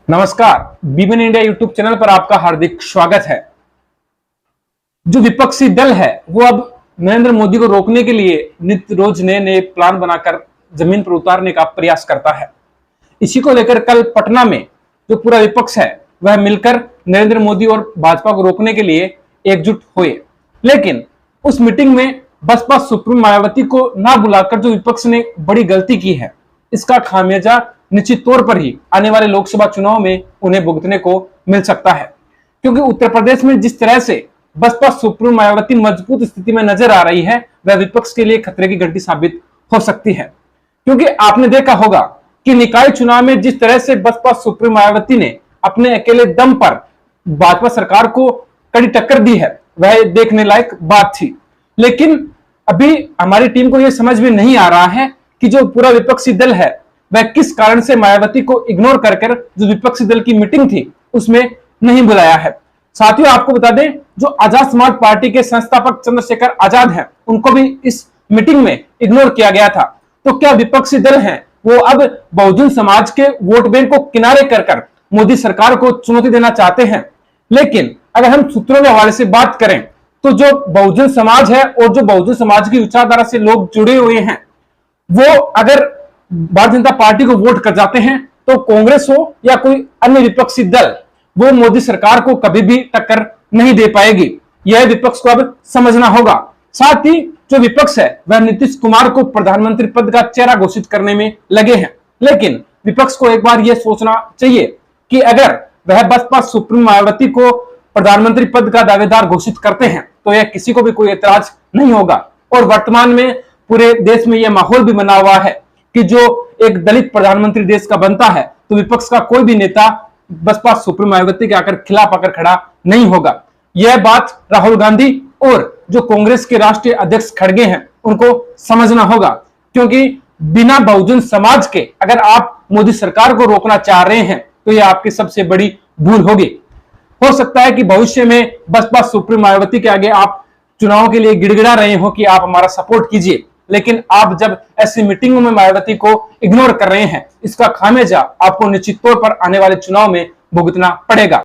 नमस्कार, BBN India YouTube channel पर आपका हार्दिक स्वागत है। जो विपक्षी दल है वो अब नरेंद्र मोदी को रोकने के लिए नित्य रोज नए नए प्लान बनाकर जमीन पर उतारने का प्रयास करता है। इसी को लेकर कल पटना में जो पूरा विपक्ष है वह मिलकर नरेंद्र मोदी और भाजपा को रोकने के लिए एकजुट हुए। लेकिन उस मीटिंग में बसपा सुप्रीमो मायावती को ना बुलाकर जो विपक्ष ने बड़ी गलती की है, इसका खामियाजा निश्चित तौर पर ही आने वाले लोकसभा चुनाव में उन्हें भुगतने को मिल सकता है। क्योंकि उत्तर प्रदेश में जिस तरह से बसपा सुप्रीमो मायावती मजबूत स्थिति में नजर आ रही है, वह विपक्ष के लिए खतरे की घंटी साबित हो सकती है। क्योंकि आपने देखा होगा कि निकाय चुनाव में जिस तरह से बसपा सुप्रीमो मायावती ने अपने अकेले दम पर भाजपा सरकार को कड़ी टक्कर दी है, वह देखने लायक बात थी। लेकिन अभी हमारी टीम को यह समझ में नहीं आ रहा है कि जो पूरा विपक्षी दल है वह किस कारण से मायावती को इग्नोर कर जो विपक्षी दल की मीटिंग थी उसमें नहीं बुलाया है। साथियों, आपको बता दें, जो आजाद समाज पार्टी के संस्थापक चंद्रशेखर आजाद हैं, उनको भी इस मीटिंग में इग्नोर किया गया था। तो क्या विपक्षी दल हैं वो अब बहुजन समाज के वोट बैंक को किनारे कर मोदी सरकार को चुनौती देना चाहते हैं? लेकिन अगर हम सूत्रों के हवाले से बात करें तो जो बहुजन समाज है और जो बहुजन समाज की विचारधारा से लोग जुड़े हुए हैं, वो अगर भारतीय जनता पार्टी को वोट कर जाते हैं तो कांग्रेस हो या कोई अन्य विपक्षी दल, वो मोदी सरकार को कभी भी टक्कर नहीं दे पाएगी। यह विपक्ष को अब समझना होगा। साथ ही जो विपक्ष है वह नीतीश कुमार को प्रधानमंत्री पद का चेहरा घोषित करने में लगे हैं। लेकिन विपक्ष को एक बार यह सोचना चाहिए कि अगर वह बसपा सुप्रीमो मायावती को प्रधानमंत्री पद का दावेदार घोषित करते हैं तो यह किसी को भी कोई एतराज नहीं होगा। और वर्तमान में पूरे देश में यह माहौल भी बना हुआ है कि जो एक दलित प्रधानमंत्री देश का बनता है तो विपक्ष का कोई भी नेता बसपा सुप्रीमो मायावती के आकर खिलाफ आकर खड़ा नहीं होगा। यह बात राहुल गांधी और जो कांग्रेस के राष्ट्रीय अध्यक्ष खड़गे हैं उनको समझना होगा। क्योंकि बिना बहुजन समाज के अगर आप मोदी सरकार को रोकना चाह रहे हैं तो यह आपकी सबसे बड़ी भूल होगी। हो सकता है कि भविष्य में बसपा सुप्रीमो मायावती के आगे आप चुनाव के लिए गिड़गिड़ा रहे हो कि आप हमारा सपोर्ट कीजिए, लेकिन आप जब ऐसी मीटिंगों में मायावती को इग्नोर कर रहे हैं, इसका खामियाजा आपको निश्चित तौर पर आने वाले चुनाव में भुगतना पड़ेगा।